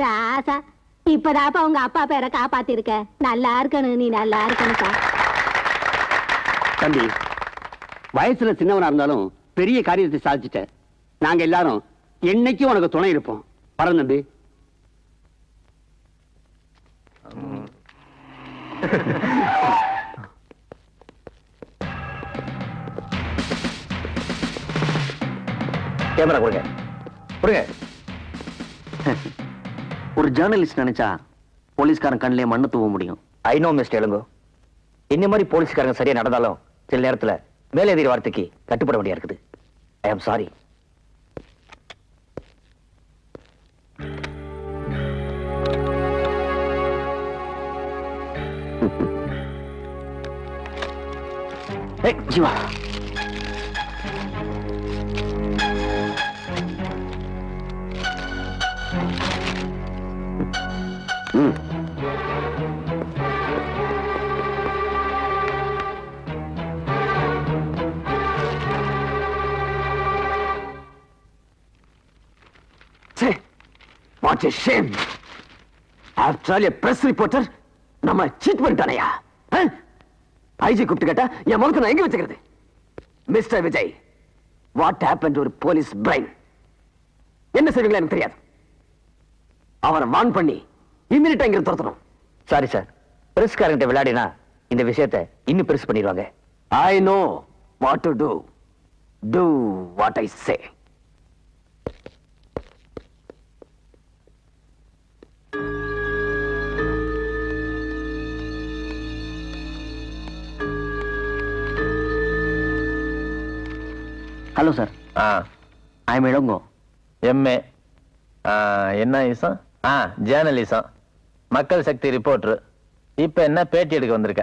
ராசா இப்பதாப்பா உங்க அப்பா பேரை காப்பாத்திருக்க. நல்லா இருக்கணும், நீ நல்லா இருக்கணும்ப்பா. தம்பி, வயசுல சின்னவனா இருந்தாலும் பெரிய காரியத்தை சாதிச்சுட்ட. நாங்க எல்லாரும் என்னைக்கும் உனக்கு துணை இருப்போம். வரோம் தம்பி. கேமரா கொடுங்க கொடுங்க. ஒரு ஜேர்னலிஸ்ட் நினைச்சா போலீஸ்காரன் கண்ணிலே மண்ணு தூவ முடியும். ஐ நோ மிஸ்டர் இளங்கோ, இந்த மாதிரி போலீஸ்காரங்க சரியா நடந்தாலும் சில நேரத்துல மேலதிகாரி வார்த்தைக்கு கட்டுப்பட வேண்டியா இருக்குது. I am sorry. Jeeva, What a shame. After all, a press reporter நம்ம சீட் பண்ணிட்டானையா? ஐஜி கூப்பிட்டு கேட்டா என் முகத்தை நான் எங்க வச்சுக்கிறது? Mister Vijay, what happen to ஒரு போலீஸ் பிரைன்? என்ன செய்வீங்களா எனக்கு தெரியாது. அவனை வான் பண்ணி இம்மிடியா இங்க துரத்தணும். சாரி சார், பிரஸ்காரங்கிட்ட விளையாடினா இந்த விஷயத்தை இன்னும் பெருசு பண்ணிடுவாங்க. I know what to do. Do what I say. Hello sir. I am Ilango. MA. என்ன ism? Journalism, Makkal Sakthi reporter. இப்ப என்ன பேட்டி எடுக்க வந்திருக்க?